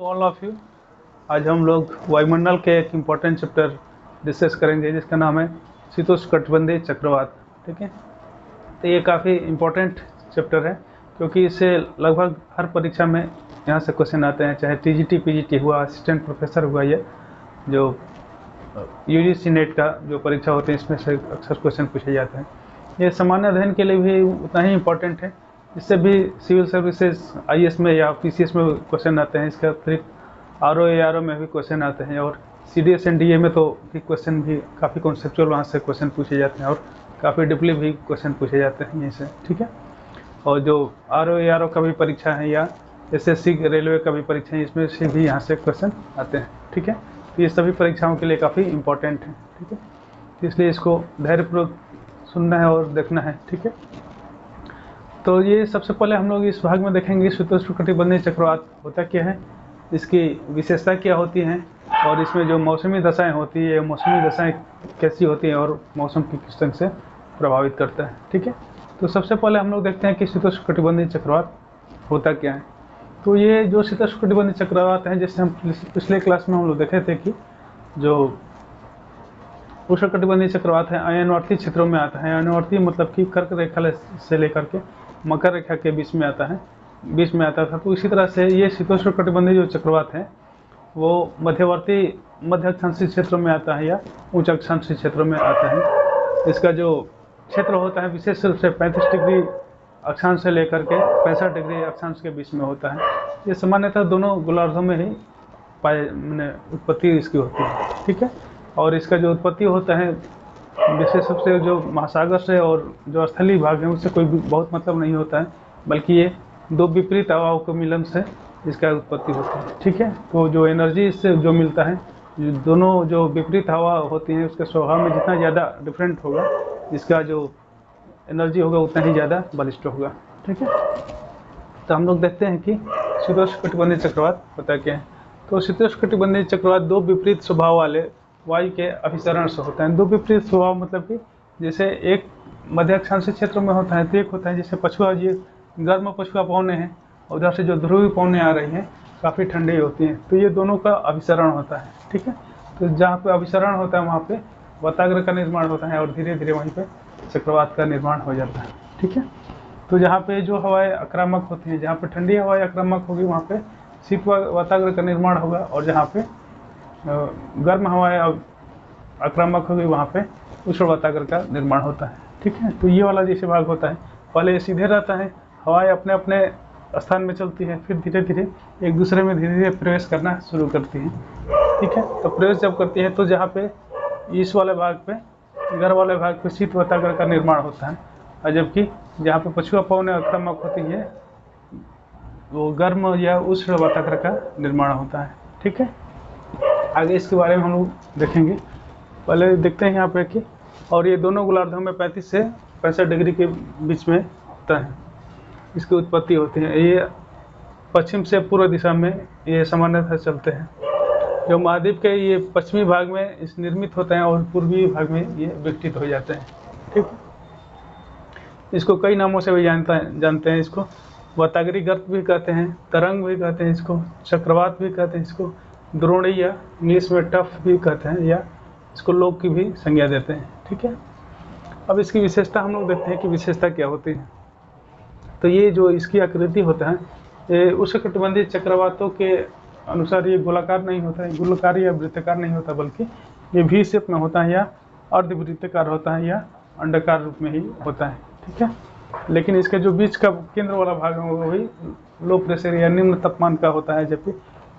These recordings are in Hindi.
All of you. आज हम लोग वायुमंडल के एक इम्पॉर्टेंट चैप्टर डिस्कस करेंगे जिसका नाम है शीतोष्णकटिबंधीय चक्रवात। ठीक है, तो ये काफ़ी इम्पोर्टेंट चैप्टर है क्योंकि इससे लगभग हर परीक्षा में यहाँ से क्वेश्चन आते हैं, चाहे टीजीटी पीजीटी हुआ, असिस्टेंट प्रोफेसर हुआ, या जो यूजीसी नेट का जो परीक्षा होते हैं इसमें से अक्सर क्वेश्चन पूछे जाते हैं। ये सामान्य अध्ययन के लिए भी उतना ही इम्पोर्टेंट है, इससे भी सिविल सर्विसेज आईएएस में या पीसीएस में क्वेश्चन आते हैं। इसके अतिरिक्त आरओ एआरओ में भी क्वेश्चन आते हैं, और सीडीएस एनडीए में तो भी क्वेश्चन भी काफ़ी कॉन्सेप्चुअल वहाँ से क्वेश्चन पूछे जाते हैं और काफ़ी डीपली भी क्वेश्चन पूछे जाते हैं यहीं से। ठीक है, और जो आरओ एआरओ का भी परीक्षा है या एसएससी रेलवे का भी परीक्षा है, इसमें से भी यहाँ से क्वेश्चन आते हैं। ठीक है, तो ये सभी परीक्षाओं के लिए काफ़ी इम्पोर्टेंट है। ठीक है, इसलिए इसको धैर्यपूर्वक सुनना है और देखना है। ठीक है, तो ये सबसे पहले हम लोग इस भाग में देखेंगे शीतोष्णकटिबंधीय चक्रवात होता क्या है, इसकी विशेषता क्या होती हैं, और इसमें जो मौसमी दशाएं होती है, मौसमी दशाएं कैसी होती हैं और मौसम की किस ढंग से प्रभावित करता है। ठीक है, तो सबसे पहले हम लोग देखते हैं कि शीतोष्णकटिबंधीय चक्रवात होता क्या है। तो ये जो शीतोष्णकटिबंधीय चक्रवात हैं, जैसे हम पिछले क्लास में हम लोग देखे थे कि जो उष्णकटिबंधीय चक्रवात है अयनवर्ती क्षेत्रों में आता है। अयनवर्ती मतलब कि कर्क रेखा से लेकर के मकर रेखा के बीच में आता था। तो इसी तरह से ये शीतोष्णकटिबंधीय जो चक्रवात है वो मध्यवर्ती मध्य अक्षांशीय क्षेत्रों में आता है या उच्च अक्षांशीय क्षेत्रों में आता है। इसका जो क्षेत्र होता है विशेष रूप से 35 डिग्री अक्षांश से लेकर के 65 डिग्री अक्षांश के बीच में होता है। ये सामान्यतः दोनों गोलार्धों में ही उत्पत्ति इसकी होती है। ठीक है, और इसका जो उत्पत्ति होता है विशेष रूप से जो महासागर से और जो स्थलीय भाग है उससे कोई बहुत मतलब नहीं होता है, बल्कि ये दो विपरीत हवाओं के मिलन से इसका उत्पत्ति होती है। ठीक है, तो जो एनर्जी इससे जो मिलता है, दोनों जो विपरीत हवा होती हैं उसके स्वभाव में जितना ज़्यादा डिफरेंट होगा, इसका जो एनर्जी होगा उतना ही ज़्यादा बलिष्ठ होगा। ठीक है, तो हम लोग देखते हैं कि शीतोष्णकटिबंधीय चक्रवात होता क्या है। तो शीतोष्णकटिबंधीय चक्रवात दो विपरीत स्वभाव वाले वायु के अभिसरण से होता है। दो विपरीत स्वभाव मतलब कि जैसे एक मध्य अक्षांशीय क्षेत्र में होता है, तो एक होता है जैसे पछुआ, ये गर्म पछुआ पवनें हैं, और उधर से जो ध्रुवीय पवनें आ रही हैं काफ़ी ठंडी होती हैं, तो ये दोनों का अभिसरण होता है। ठीक है, तो जहाँ पे अभिसरण होता है वहाँ पे वाताग्र का निर्माण होता है और धीरे धीरे वहीं पे चक्रवात का निर्माण हो जाता है। ठीक है, तो जहाँ पे जो हवाएं आक्रामक होती हैं, जहाँ पे ठंडी हवाएं आक्रामक होगी वहाँ पे शीत वाताग्र का निर्माण होगा, और जहाँ पे गर्म हवाएं आक्रामक होगी वहाँ पे उष्ण वाताग्र का निर्माण होता है। ठीक है, तो ये वाला जैसे भाग होता है, पहले ये सीधे रहता है, हवाएं अपने अपने स्थान में चलती है, फिर धीरे धीरे एक दूसरे में धीरे धीरे प्रवेश करना शुरू करती हैं। ठीक है, तो प्रवेश जब करती है तो जहाँ पे इस वाले भाग पे, गर्म वाले भाग पे शीत वाताग्र का निर्माण होता है, और जबकि जहाँ पे पछुआ पवनें आक्रामक होती है वो गर्म या उष्ण वाताग्र का निर्माण होता है। ठीक है, आगे इसके बारे में हम लोग देखेंगे। पहले देखते हैं यहाँ पे कि, और ये दोनों गोलार्धों में 35 से 65 डिग्री के बीच में होता है, इसकी उत्पत्ति होती है। ये पश्चिम से पूर्व दिशा में ये सामान्यतः चलते हैं। जो महाद्वीप के ये पश्चिमी भाग में इस निर्मित होते हैं और पूर्वी भाग में ये विकसित हो जाते हैं। ठीक, इसको कई नामों से भी जानते हैं। इसको वाताग्री गर्त भी कहते हैं, तरंग भी कहते हैं, इसको चक्रवात भी कहते हैं, इसको द्रोणी या इंग्लिश में टफ भी कहते हैं, या इसको लोक की भी संज्ञा देते हैं। ठीक है, अब इसकी विशेषता हम लोग देखते हैं कि विशेषता क्या होती है। तो ये जो इसकी आकृति होता है, ये उष्णकटिबंधीय चक्रवातों के अनुसार ये गोलाकार नहीं होता है, गोलाकार या वृत्ताकार नहीं होता, बल्कि ये वी शेप में होता है या अर्धवृत्ताकार होता है या अंडाकार रूप में ही होता है। ठीक है, लेकिन इसके जो बीच का केंद्र वाला भाग है वो वही लो प्रेशर या निम्न तापमान का होता है, जबकि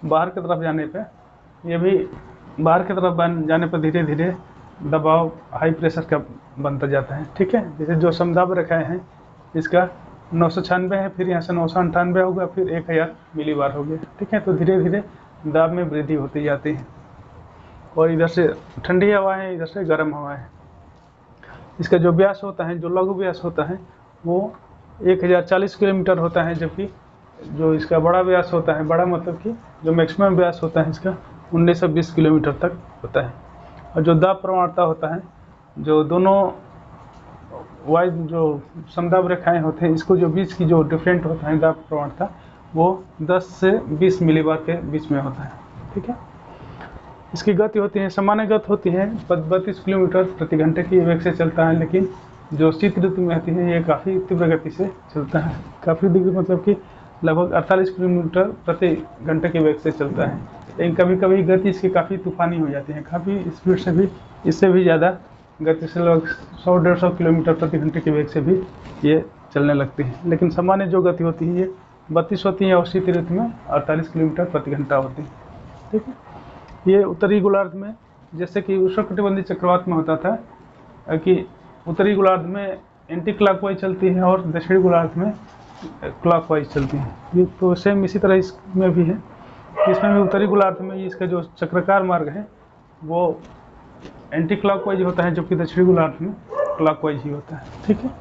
बाहर की तरफ जाने पे ये भी बाहर की तरफ जाने पर धीरे धीरे दबाव हाई प्रेशर का बनता जाता है। ठीक है, जैसे जो समदाब रेखाएं हैं इसका 996 है, फिर यहाँ से 998 होगा, फिर 1000 मिलीबार हो गया। ठीक है, तो धीरे धीरे दाब में वृद्धि होती जाती है, और इधर से ठंडी हवा है, इधर से गर्म हवा है। इसका जो व्यास होता है, जो लघु व्यास होता है वो 1040 किलोमीटर होता है, जबकि जो इसका बड़ा व्यास होता है, बड़ा मतलब कि जो मैक्सिमम व्यास होता है इसका 1920 किलोमीटर तक होता है। और जो दाब प्रवणता होता है, जो दोनों वायु जो समदाब रेखाएं होते हैं, इसको जो बीच की जो डिफरेंट होता है दाब प्रवणता, वो 10 से 20 मिलीबार के बीच में होता है। ठीक है, इसकी गति होती है, सामान्य गति होती है 32 किलोमीटर प्रति घंटे की वेग से चलता है, लेकिन जो शीत ऋतु में आती है ये काफ़ी तीव्र गति से चलता है, काफ़ी डिग्री मतलब कि लगभग 48 किलोमीटर प्रति घंटे के वेग से चलता है। लेकिन कभी कभी गति इसकी काफ़ी तूफानी हो जाती है, काफ़ी स्पीड से भी, इससे भी ज़्यादा गति से लगभग 100-150 किलोमीटर प्रति घंटे के वेग से भी ये चलने लगती है। लेकिन सामान्य जो गति होती है ये 32 होती है और शीत ऋतु में 48 किलोमीटर प्रति घंटा होती है। ठीक है, ये उत्तरी गोलार्ध में, जैसे कि उष्णकटिबंधीय चक्रवात में होता था कि उत्तरी गोलार्ध में एंटी क्लॉकवाइज चलती है और दक्षिणी गोलार्ध में क्लॉकवाइज चलती है। ये तो सेम इसी तरह इसमें भी है, इसमें भी उत्तरी गोलार्ध में इसका जो चक्राकार मार्ग है वो एंटी क्लॉकवाइज होता है, जबकि दक्षिणी गोलार्ध में क्लॉकवाइज ही होता है। ठीक है,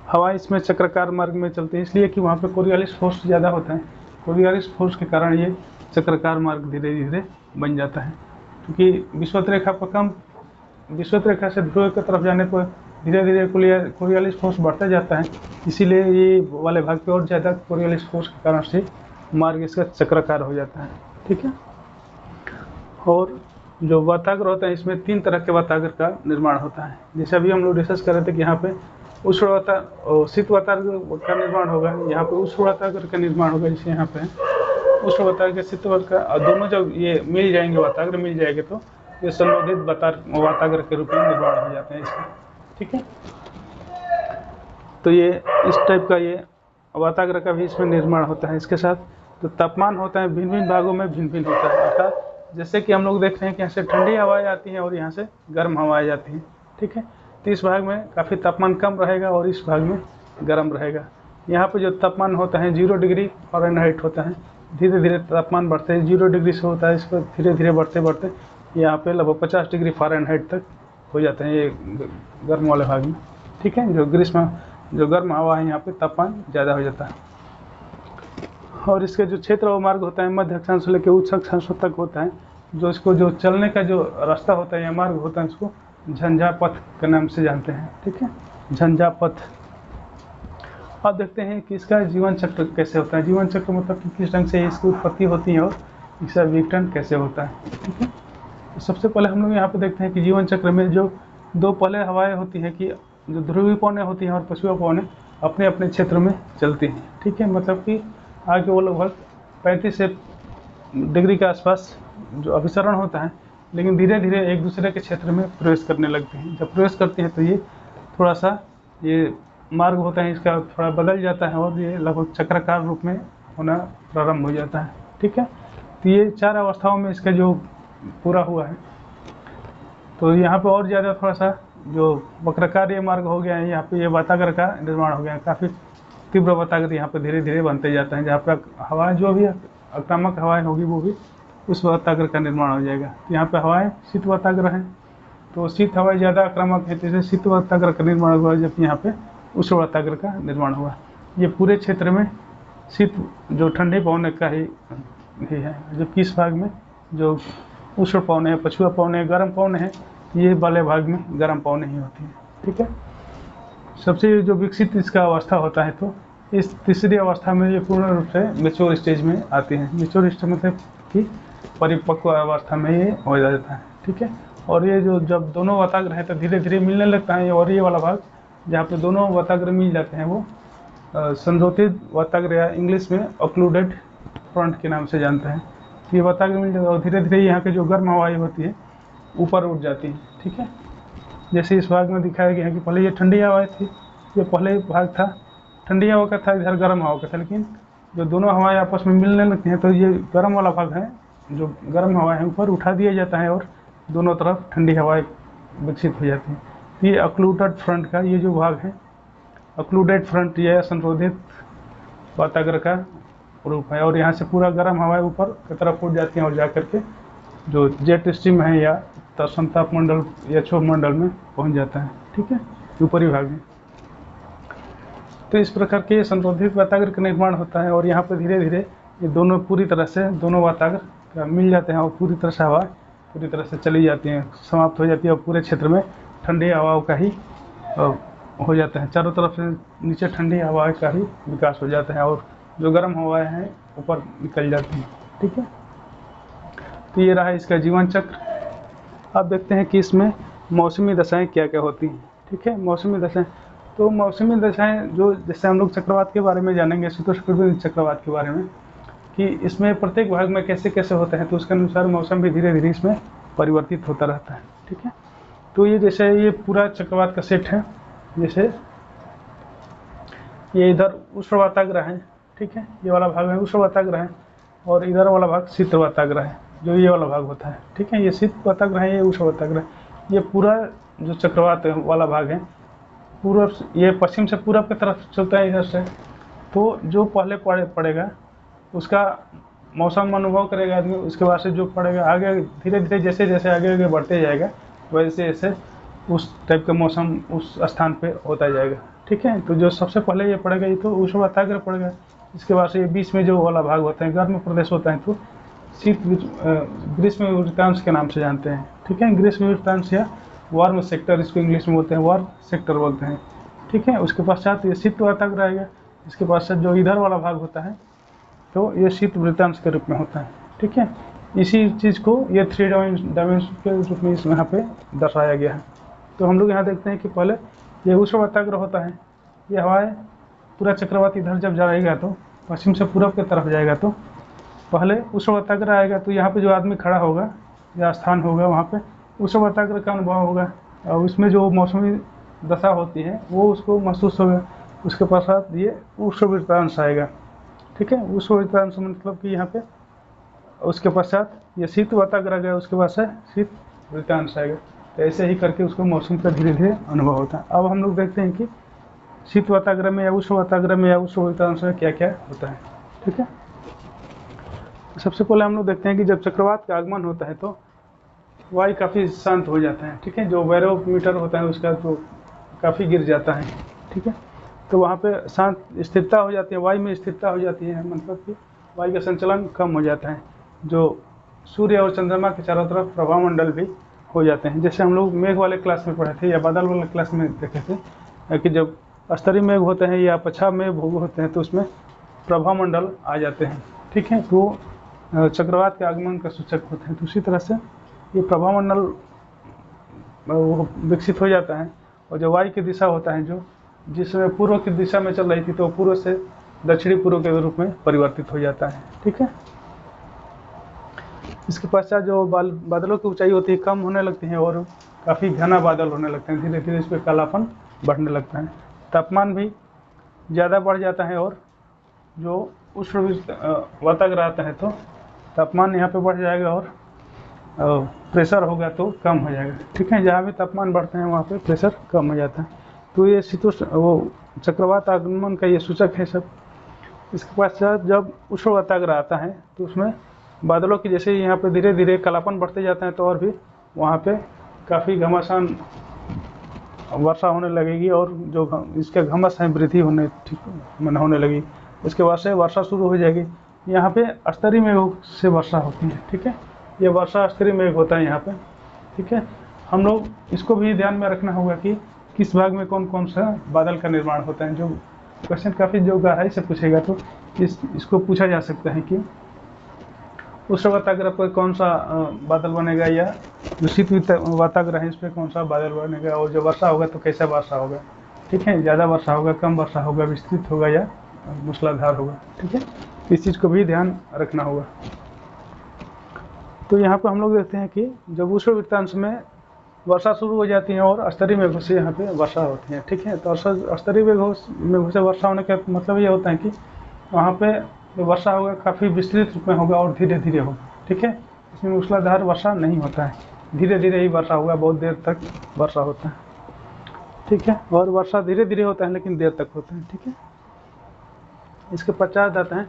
हवा इसमें चक्राकार मार्ग में चलती है, इसलिए कि वहाँ पे कोरियोलिस फोर्स ज़्यादा होता है। कोरियोलिस फोर्स के कारण ये चक्राकार मार्ग धीरे धीरे बन जाता है, क्योंकि विषुवत रेखा पर कम, विषुवत रेखा से ध्रुव की तरफ जाने पर धीरे धीरे कोरियोलिस फोर्स बढ़ता जाता है, इसीलिए ये वाले भाग पे और ज़्यादा कोरियोलिस फोर्स के कारण से मार्ग इसका चक्राकार हो जाता है। ठीक है, और जो वातागर होता है इसमें 3 तरह के वातागर का निर्माण होता है। जैसे अभी हम लोग डिस्कस कर रहे थे कि यहाँ पे उष्ण वातागर, शीत वातागर का निर्माण होगा, यहाँ पे उष्ण वातागर का निर्माण होगा। जैसे यहाँ पे उष्ण वातागर, शीत वातागर, दोनों जब ये मिल जाएंगे, वातागर मिल जाएंगे तो ये संबोधित वातागर के रूप में निर्माण हो जाते हैं इसका। ठीक है, तो ये इस टाइप का ये वातागर का भी इसमें निर्माण होता है। इसके साथ तो तापमान होता है भिन्न भिन्न भागों में भिन्न भिन्न होता है, अर्थात जैसे कि हम लोग देख रहे हैं कि यहाँ से ठंडी हवाएं आती हैं और यहाँ से गर्म हवाएं जाती हैं। ठीक है, तो इस भाग में काफ़ी तापमान कम रहेगा और इस भाग में गर्म रहेगा। यहाँ पे जो तापमान होता है 0 डिग्री फ़ारेनहाइट होता है, धीरे धीरे तापमान बढ़ते हैं, 0 डिग्री से होता है, इस पर धीरे धीरे बढ़ते बढ़ते यहाँ पे लगभग 50 डिग्री फ़ारेनहाइट तक हो जाते हैं ये गर्म वाले भाग में। ठीक है, जो ग्रीष्म, जो गर्म हवा है यहाँ पे तापमान ज़्यादा हो जाता है। और इसके जो क्षेत्र व मार्ग होता है मध्य अक्षांश से लेकर उच्च अक्षांशों तक होता है, जो इसको जो चलने का जो रास्ता होता है या मार्ग होता है इसको झंझा पथ के नाम से जानते हैं। ठीक है, झंझा पथ। अब देखते हैं कि इसका जीवन चक्र कैसे होता है। जीवन चक्र मतलब कि किस ढंग से इसकी उत्पत्ति होती है और इसका विघटन कैसे होता है। ठीक है, तो सबसे पहले हम लोग यहाँ पे देखते हैं कि जीवन चक्र में जो 2 पहले हवाएं होती हैं कि जो ध्रुवीय पवनें होती हैं और पछुआ पवनें अपने अपने क्षेत्र में चलती हैं। ठीक है, मतलब कि आगे वो लगभग 35 डिग्री के आसपास जो अभिसरण होता है, लेकिन धीरे धीरे एक दूसरे के क्षेत्र में प्रवेश करने लगते हैं। जब प्रवेश करते हैं तो ये थोड़ा सा ये मार्ग होता है इसका थोड़ा बदल जाता है और ये लगभग चक्राकार रूप में होना प्रारंभ हो जाता है। ठीक है, तो ये 4 अवस्थाओं में इसका जो पूरा हुआ है, तो यहाँ पे और ज़्यादा थोड़ा सा जो वक्राकार ये मार्ग हो गया है, यहाँ पे ये वातागर का निर्माण हो गया है, काफ़ी तीव्र वातागर यहाँ पे धीरे धीरे बनते जाता है, जहाँ पे हवाएं जो भी आक्रामक हवाएं होगी वो भी उस वातागर का निर्माण हो जाएगा। यहाँ पे हवाएं शीत वातागर हैं, तो शीत हवाएं ज़्यादा आक्रामक है, जैसे शीत वातागर का निर्माण हुआ, जबकि यहाँ पे उष्ण वातागर का निर्माण हुआ। ये पूरे क्षेत्र में शीत जो ठंडी पवनें का ही है, जबकि इस भाग में जो उष्ण पवनें हैं, पछुआ पवनें, गर्म पवनें हैं, ये वाले भाग में गर्म पवनें ही होती हैं। ठीक है, सबसे जो विकसित इसका अवस्था होता है, तो इस तीसरी अवस्था में ये पूर्ण रूप से मेच्योर स्टेज में आती है। मेच्योर स्टेज मतलब कि परिपक्व अवस्था में ये हो जाता है। ठीक है, और ये जो जब दोनों वातागर हैं तो धीरे धीरे मिलने लगता है, और ये वाला भाग जहाँ पे दोनों वातागर मिल जाते हैं वो संरोधित वातागर या इंग्लिश में ऑक्लूडेड फ्रंट के नाम से जानते हैं। ये वातागर मिल जाता है और धीरे धीरे यहाँ के जो गर्म हवाएं होती है ऊपर उठ जाती है। ठीक है, जैसे इस भाग में दिखाया गया है कि पहले ये ठंडी हवाएं थी, ये पहले भाग था ठंडी हवा का था, इधर गर्म हवा का था, लेकिन जो दोनों हवाएं आपस में मिलने लगती हैं तो ये गर्म वाला भाग है, जो गर्म हवाएं हैं ऊपर उठा दिया जाता है और दोनों तरफ ठंडी हवाएं विकसित हो जाती हैं। ये ऑक्लूडेड फ्रंट का ये जो भाग है, ऑक्लूडेड फ्रंट, यह संशोधित वातागर का रूप है, और यहाँ से पूरा गर्म हवाएं ऊपर की तरफ उठ जाती हैं और जा करके जो जेट स्ट्रीम है या संताप मंडल या क्षोभ मंडल में पहुँच जाता है। ठीक है, ऊपरी भाग में। तो इस प्रकार के संशोधित वातागर का निर्माण होता है, और यहाँ पर धीरे धीरे ये दोनों पूरी तरह से दोनों वातागर मिल जाते हैं और पूरी तरह से हवा पूरी तरह से चली जाती हैं, समाप्त हो जाती है, और पूरे क्षेत्र में ठंडी हवाओं का ही हो जाता है। चारों तरफ से नीचे ठंडी हवाओं का ही विकास हो जाता है और जो गर्म हवाएं हैं ऊपर निकल जाती हैं। ठीक है, तो ये रहा इसका जीवन चक्र। अब देखते हैं कि इसमें मौसमी दशाएं क्या क्या होती हैं। ठीक है, मौसमी दशाएं, तो मौसमी दशाएं जो, जैसे हम लोग चक्रवात के बारे में जानेंगे, शीतोष्ण चक्रवात के बारे में, कि इसमें प्रत्येक भाग में कैसे कैसे होते हैं, तो उसके अनुसार मौसम भी धीरे धीरे इसमें परिवर्तित होता रहता है। ठीक है, तो ये जैसे ये पूरा चक्रवात का सेट है, जैसे ये इधर उष्णवाताग्र है। ठीक है, ये वाला भाग है उष्णवाताग्र है, और इधर वाला भाग शीतवाताग्र है, जो ये वाला भाग होता है। ठीक है, ये शीतवाताग्र है, ये उष्णवाताग्र है। ये पूरा जो चक्रवात वाला भाग है, पूर्व, ये पश्चिम से पूर्व की तरफ चलता है इधर से, तो जो पहले पड़ेगा उसका मौसम अनुभव करेगा आदमी, उसके बाद से जो पड़ेगा आगे धीरे धीरे जैसे जैसे आगे आगे बढ़ते जाएगा, वैसे जैसे उस टाइप का मौसम उस स्थान पे होता जाएगा। ठीक है, तो जो सबसे पहले ये पड़ेगा, ये तो उष्णवाताग्र पड़ेगा। इसके बाद से ये बीच में जो वाला भाग होता है, गर्म प्रदेश होता है, तो ग्रीष्म वृत्तांश के नाम से जानते हैं। ठीक है, ग्रीष्म वृत्तांश या वार्म सेक्टर, इसको इंग्लिश में बोलते हैं, वार्म सेक्टर बोलते हैं। ठीक है, उसके पश्चात ये शीतवाताग्र आएगा। इसके पश्चात जो इधर वाला भाग होता है, तो ये शीत वृत्तांश के रूप में होता है। ठीक है, इसी चीज़ को ये 3 डायमेंशन के रूप में यहाँ पे दर्शाया गया है। तो हम लोग यहाँ देखते हैं कि पहले ये उष्णवाताग्र होता है, ये हवाएं पूरा चक्रवात इधर जब जाएगा, तो पश्चिम से पूर्व की तरफ जाएगा, तो पहले उष्णवाताग्र आएगा, तो यहाँ पे जो आदमी खड़ा होगा या स्थान होगा, वहाँ पे उष्णवाताग्र का अनुभव होगा, और उसमें जो मौसमी दशा होती है वो उसको महसूस होगा। उसके पश्चात ये उष्णवृत्तांश आएगा। ठीक है, उष्णवृत्तांश मतलब कि यहाँ पे, उसके पश्चात ये शीतवाताग्र गया, उसके बाद से शीत वृत्तांश आएगा। तो ऐसे ही करके उसको मौसम का धीरे धीरे अनुभव होता है। अब हम लोग देखते हैं कि शीतवाताग्र में या उष्णवाताग्र में या उष्णवृत्तांश में क्या क्या होता है। ठीक है, सबसे पहले हम लोग देखते हैं कि जब चक्रवात का आगमन होता है तो वायु काफ़ी शांत हो जाता है। ठीक है, जो बैरोमीटर होता है उसका तो काफ़ी गिर जाता है। ठीक है, तो वहाँ पे शांत स्थिरता हो जाती है, वायु में स्थिरता हो जाती है, मतलब कि वायु का संचलन कम हो जाता है। जो सूर्य और चंद्रमा के चारों तरफ प्रभाव मंडल भी हो जाते हैं। जैसे हम लोग मेघ वाले क्लास में पढ़े थे या बादल वाले क्लास में देखे थे कि जब स्तरीय मेघ होते हैं या पछा मेघ होते हैं, तो उसमें प्रभाव मंडल आ जाते हैं। ठीक है, तो चक्रवात के आगमन का सूचक होते हैं। तो उसी तरह से ये प्रभाव मंडल वो विकसित हो जाता है, और जो वायु की दिशा होता है, जो जिसमें पूर्व की दिशा में चल रही थी, तो पूर्व से दक्षिणी पूर्व के रूप में परिवर्तित हो जाता है। ठीक है, इसके पश्चात जो बादलों की ऊंचाई होती है कम होने लगती है, और काफ़ी घना बादल होने लगते हैं, धीरे धीरे इस पर कालापन बढ़ने लगता है, तापमान भी ज़्यादा बढ़ जाता है, और जो उष्णवाताग्र आता है तो तापमान यहाँ पे बढ़ जाएगा, और प्रेशर होगा तो कम हो जाएगा। ठीक है, जहाँ भी तापमान बढ़ते हैं वहाँ पे प्रेशर कम हो जाता है। तो ये शीतोष्ण वो चक्रवात आगमन का ये सूचक है सब। इसके पश्चात जब उष्णवाताग्र आता है, तो उसमें बादलों की जैसे यहाँ पे धीरे धीरे कालापन बढ़ते जाते हैं, तो और भी वहाँ पे काफ़ी घमासान वर्षा होने लगेगी, और जो इसके घमस है वृद्धि होने लगी। उसके बाद से वर्षा शुरू हो जाएगी। यहाँ पे स्तरीय मेघों से वर्षा होती है। ठीक है, ये वर्षा स्तरीय मेघ होता है यहाँ पे। ठीक है, हम लोग इसको भी ध्यान में रखना होगा कि किस भाग में कौन कौन सा बादल का निर्माण होता है। जो क्वेश्चन काफ़ी जो गहराई से पूछेगा, तो इसको पूछा जा सकता है कि उष्णवाताग्र पर कौन सा बादल बनेगा, या जो शीतवाताग्र है इस पर कौन सा बादल बनेगा, और जो वर्षा होगा तो कैसा वर्षा होगा। ठीक है, ज़्यादा वर्षा होगा, कम वर्षा होगा, विस्तृत होगा या मूसलाधार होगा। ठीक है, इस चीज़ को भी ध्यान रखना होगा। तो यहाँ पर हम लोग देखते हैं कि जब उष्णवृत्तांश में वर्षा शुरू हो जाती है, और स्तरीय मेघों से यहाँ पे वर्षा होती है। ठीक है, तो स्तरीय मेघों से वर्षा होने का मतलब ये होता है कि वहाँ पे वर्षा होगा काफ़ी विस्तृत रूप में होगा और धीरे धीरे होगा। ठीक है, इसमें मूसलाधार वर्षा नहीं होता है, धीरे धीरे ही वर्षा होगा, बहुत देर तक वर्षा होता है। ठीक है, और वर्षा धीरे धीरे होता है लेकिन देर तक होता है। ठीक है, इसके पश्चात आता है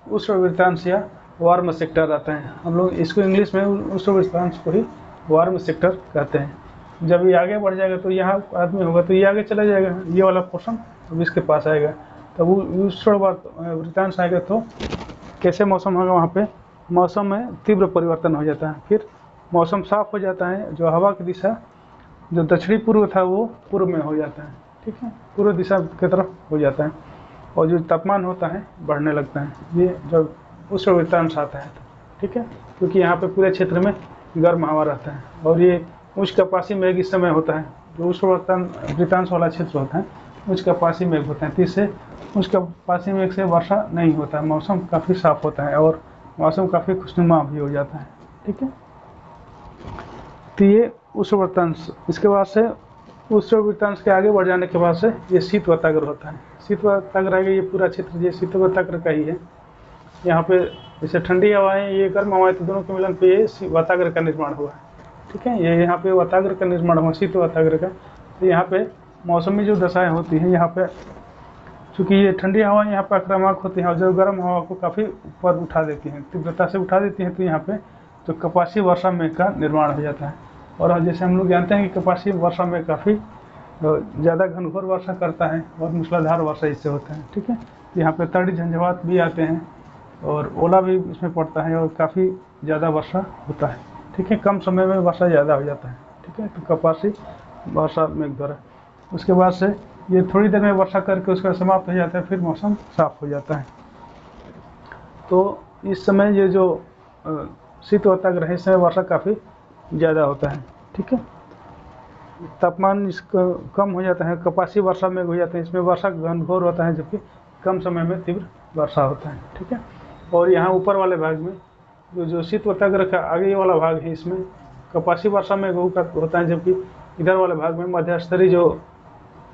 उष्णवृत्तांश या वार्म सेक्टर आता है। हम लोग इसको इंग्लिश में उष्णवृत्तांश को ही वार्म सेक्टर कहते हैं। जब ये आगे बढ़ जाएगा तो यहाँ आदमी होगा तो ये आगे चला जाएगा, ये वाला पोर्शन अब इसके पास आएगा, तब उष्णवृत्तांश आएगा तो कैसे मौसम होगा, वहाँ पे मौसम में तीव्र परिवर्तन हो जाता है। फिर मौसम साफ हो जाता है, जो हवा की दिशा जो दक्षिणी पूर्व था वो पूर्व में हो जाता है। ठीक है, पूर्व दिशा की तरफ हो जाता है। और जो तापमान होता है बढ़ने लगता है, ये जब उष्ण वृत्तांश आता है। ठीक है, क्योंकि यहाँ पे पूरे क्षेत्र में गर्म हवा रहता है और ये उच्च कपासी मेघ इस समय होता है। जो उष्ण वृत्तांश वाला क्षेत्र होता है उच्च कपासी मेघ होता है, तो इससे उच्च कपासी मेघ से वर्षा नहीं होता है, मौसम काफ़ी साफ होता है और मौसम काफ़ी खुशनुमा भी हो जाता है। ठीक है, तो ये उष्ण वृत्तांश। इसके बाद से उष्ण वृत्तांश के आगे बढ़ जाने के बाद से ये शीत वाताग्र होता है। शीत वाताग्र आगे ये पूरा क्षेत्र ये शीत वाताग्र का ही है। यहाँ पे जैसे ठंडी हवाएं, ये गर्म हवाएं, तो दोनों के मिलन पे ये वाताग्र का निर्माण हुआ है। ठीक है, ये यहाँ पे वाताग्र का निर्माण हुआ, शीत वाताग्र का। तो यहाँ पे मौसमी जो दशाएं होती हैं, यहाँ पे चूँकि ये ठंडी हवाएं यहाँ पर आक्रामक होती हैं और जो गर्म हवा को काफ़ी ऊपर उठा देती हैं, तीव्रता से उठा देती हैं, तो यहाँ पे जो कपासी वर्षा मेघ का निर्माण हो जाता है। और जैसे हम लोग जानते हैं कि कपासी वर्षा में काफ़ी ज़्यादा घनघोर वर्षा करता है और मूसलाधार वर्षा इससे होता है। ठीक है, यहाँ पे तड़ी झंझावात भी आते हैं और ओला भी इसमें पड़ता है और काफ़ी ज़्यादा वर्षा होता है। ठीक है, कम समय में वर्षा ज़्यादा हो जाता है। ठीक है, तो कपासी वर्षा मेघ द्वारा। उसके बाद से ये थोड़ी देर में वर्षा करके उसका समाप्त हो जाता है, फिर मौसम साफ हो जाता है। तो इस समय ये जो शीत वाताग्र है, इस समय वर्षा काफ़ी ज़्यादा होता है। ठीक है, तापमान इसका कम हो जाता है, कपासी वर्षा मेघ हो जाता है, इसमें वर्षा घनघोर होता है जबकि कम समय में तीव्र वर्षा होता है। ठीक है, और यहाँ ऊपर वाले भाग में जो शीत वाताग्र का आगे वाला भाग है, इसमें कपासी वर्षा मेघ होता है, जबकि इधर वाले भाग में मध्यस्तरीय जो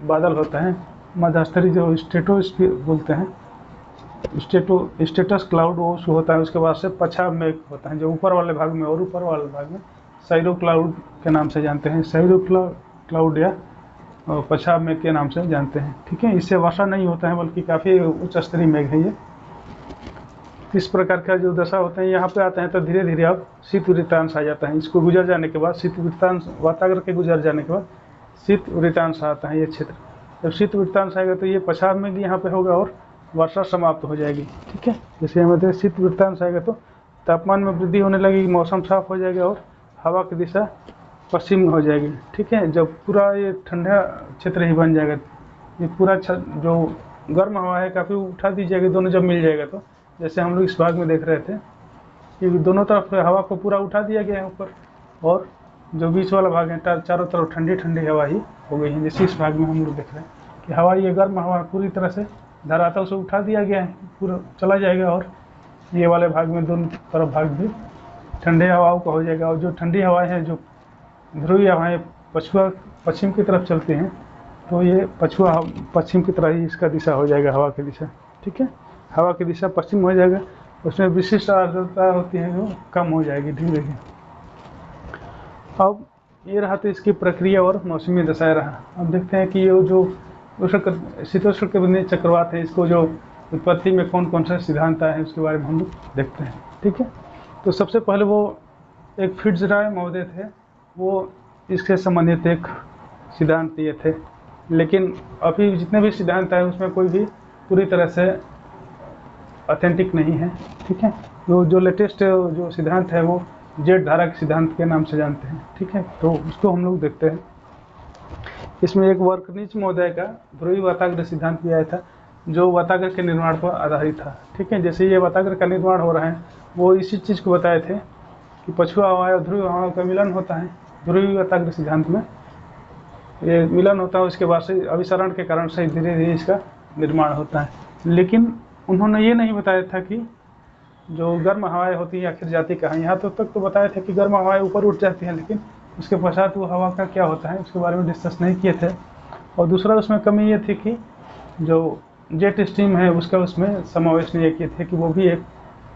बादल होता है, मध्यस्तरीय जो बोलते हैं स्टेटस क्लाउड, वो होता है। उसके बाद से पछाव मेघ होता है जो ऊपर वाले भाग में, और ऊपर वाले भाग में साइरो क्लाउड के नाम से जानते हैं, साइरो क्लाउड या पछाव मेघ के नाम से जानते हैं। ठीक है, इससे वर्षा नहीं होता है बल्कि काफ़ी उच्च स्तरीय मेघ है ये। इस प्रकार का जो दशा होता है यहाँ पे आता है, तो धीरे धीरे अब शीत वृत्तांश आ जाता है। इसको गुजर जाने के बाद, शीत वृत्तांश वाताग्र के गुजर जाने के बाद शीत वृत्तांश आता है ये क्षेत्र। जब शीत वृत्तांश आएगा तो ये पछाव मेघ यहाँ पे होगा और वर्षा समाप्त हो जाएगी। ठीक है, जैसे हमें शीत वृत्तांश आएगा तो तापमान में वृद्धि होने लगेगी, मौसम साफ हो जाएगा और हवा की दिशा पश्चिम में हो जाएगी। ठीक है, जब पूरा ये ठंडा क्षेत्र ही बन जाएगा, ये पूरा जो गर्म हवा है काफ़ी उठा दी जाएगी, दोनों जब मिल जाएगा तो जैसे हम लोग इस भाग में देख रहे थे कि दोनों तरफ हवा को पूरा उठा दिया गया है ऊपर, और जो बीच वाला भाग है चारों तरफ ठंडी ठंडी हवा ही हो गई है। जैसे इस भाग में हम लोग देख रहे हैं कि हवा, ये गर्म हवा पूरी तरह से धरातल से उठा दिया गया है, पूरा चला जाएगा, और ये वाले भाग में दोनों तरफ भाग भी ठंडे हवाओं का हो जाएगा। और जो ठंडी हवाएं हैं, जो ध्रुवीय हवाएं पश्चिम की तरफ चलती हैं, तो ये पश्चिम की तरह ही इसका दिशा हो जाएगा, हवा की दिशा। ठीक है, हवा की दिशा पश्चिम हो जाएगा, उसमें विशिष्ट आर्द्रता होती है जो कम हो जाएगी धीरे धीरे। अब ये रहा तो इसकी प्रक्रिया और मौसमी दशाएं रहा। अब देखते हैं कि ये जो शीतोष्णकटिबंधीय चक्रवात है, इसको जो उत्पत्ति में कौन कौन सा सिद्धांत आए हैं उसके बारे में हम लोग देखते हैं। ठीक है, तो सबसे पहले वो एक फिट्जरॉय महोदय थे, वो इससे संबंधित एक सिद्धांत दिए थे, लेकिन अभी जितने भी सिद्धांत आए उसमें कोई भी पूरी तरह से ऑथेंटिक नहीं है। ठीक है, जो लेटेस्ट जो सिद्धांत है वो जेट धारा के सिद्धांत के नाम से जानते हैं। ठीक है, तो उसको हम लोग देखते हैं। इसमें एक वर्कनिच महोदय का ध्रुवीय वाताग्र सिद्धांत भी आया था, जो वाताग्र के निर्माण पर आधारित था। ठीक है, जैसे ये वाताग्र का निर्माण हो रहा है, वो इसी चीज़ को बताए थे कि पछुआ हवा और ध्रुवीय हवा का मिलन होता है। ध्रुवीय वाताग्र सिद्धांत में ये मिलन होता है, उसके बाद से अभिसरण के कारण से धीरे धीरे इसका निर्माण होता है। लेकिन उन्होंने ये नहीं बताया था कि जो गर्म हवाएं होती हैं आखिर जाती कहाँ। यहाँ तक तो बताया था कि गर्म हवाएं ऊपर उठ जाती हैं, लेकिन उसके पश्चात वो हवा का क्या होता है उसके बारे में डिस्कस नहीं किए थे। और दूसरा उसमें कमी ये थी कि जो जेट स्ट्रीम है उसका उसमें समावेश नहीं किए थे कि वो भी एक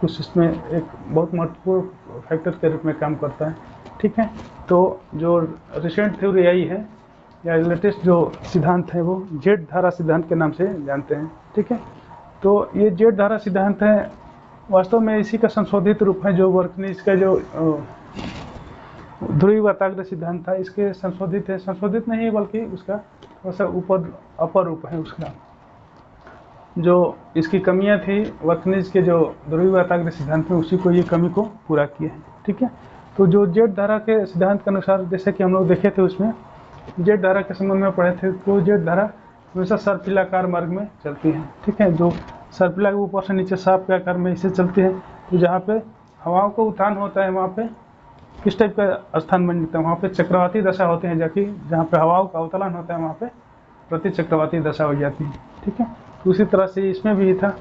कुछ इसमें एक बहुत महत्वपूर्ण फैक्टर के रूप में काम करता है। ठीक है, तो जो रिसेंट थ्योरी आई है या लेटेस्ट जो सिद्धांत है वो जेट धारा सिद्धांत के नाम से जानते हैं। ठीक है, तो ये जेट धारा सिद्धांत है वास्तव में इसी का संशोधित रूप है, जो वर्कनिच का जो ध्रुवीय वाताग्र सिद्धांत था, इसके संशोधित नहीं है बल्कि उसका थोड़ा सा अपर रूप है उसका। जो इसकी कमियां थी वर्कनिच के जो ध्रुवीय वाताग्र सिद्धांत में, उसी को ये कमी को पूरा किया है। ठीक है, तो जो जेट धारा के सिद्धांत के अनुसार, जैसे कि हम लोग देखे थे उसमें जेट धारा के संबंध में पढ़े थे, तो जेट धारा हमेशा सर्पिलाकार मार्ग में चलती हैं। ठीक है, जो सर्पिला के ऊपर से नीचे साफ के आकार में इसे चलती है। तो जहाँ पे हवाओं का उत्थान होता है वहाँ पे किस टाइप का स्थान बन जाता है, वहाँ पे चक्रवाती दशा होती है, जबकि जहाँ पे हवाओं का अवतलन होता है वहाँ पे प्रति चक्रवाती दशा हो जाती है। ठीक है, तो उसी तरह से इसमें भी था,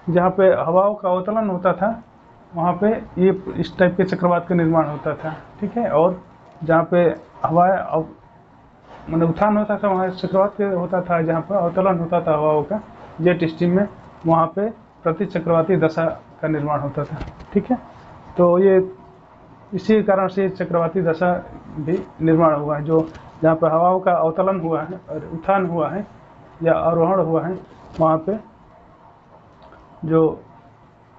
जहाँ पे हवाओं का अवतलन होता था वहाँ पे ये इस टाइप के चक्रवात का निर्माण होता था। ठीक है, और जहाँ पे हवाएं मतलब उत्थान होता था वहाँ चक्रवात होता था, जहाँ पर अवतलन होता था हवाओं का जेट स्ट्रीम में, वहाँ पे प्रति चक्रवाती दशा का निर्माण होता था। ठीक है, तो ये इसी कारण से चक्रवाती दशा भी निर्माण हुआ है, जो जहाँ पर हवाओं का अवतलन हुआ है और उत्थान हुआ है या आरोहण हुआ है, वहाँ पे जो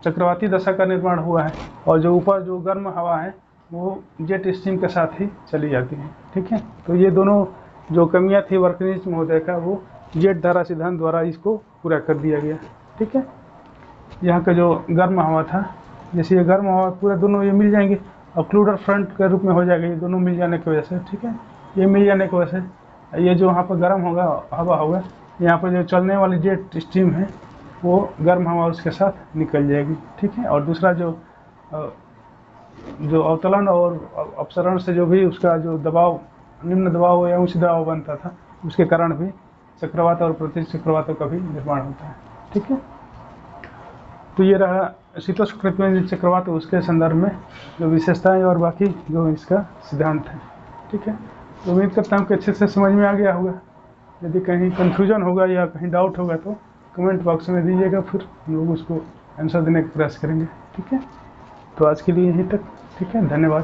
चक्रवाती दशा का निर्माण हुआ है, और जो ऊपर जो गर्म हवा है वो जेट स्ट्रीम के साथ ही चली जाती है। ठीक है, तो ये दोनों जो कमियां थी वर्कनीज महोदय का, वो जेट धारा सिद्धांत द्वारा इसको पूरा कर दिया गया। ठीक है, यहाँ का जो गर्म हवा था, जैसे ये गर्म हवा पूरा दोनों ये मिल जाएंगे और क्लूडर फ्रंट के रूप में हो जाएगा, ये दोनों मिल जाने की वजह से। ठीक है, ये मिल जाने की वजह से ये जो वहाँ पर गर्म होगा हवा होगा, यहाँ पर जो चलने वाली जेट स्ट्रीम है वो गर्म हवा उसके साथ निकल जाएगी। ठीक है, और दूसरा जो अवतलन और अपसरण से जो भी उसका जो दबाव, निम्न दबाव या उच्च दबाव बनता था, उसके कारण भी चक्रवात और प्रति चक्रवातों का भी निर्माण होता है। ठीक है, तो ये रहा शीतोष्ण चक्रवात, उसके संदर्भ में जो विशेषताएं और बाकी जो इसका सिद्धांत है। ठीक है, तो उम्मीद करता हूँ कि अच्छे से समझ में आ गया होगा। यदि कहीं कन्फ्यूजन होगा या कहीं डाउट होगा तो कमेंट बॉक्स में दीजिएगा, फिर हम लोग उसको आंसर देने का प्रयास करेंगे। ठीक है, तो आज के लिए यहीं तक। ठीक है, धन्यवाद।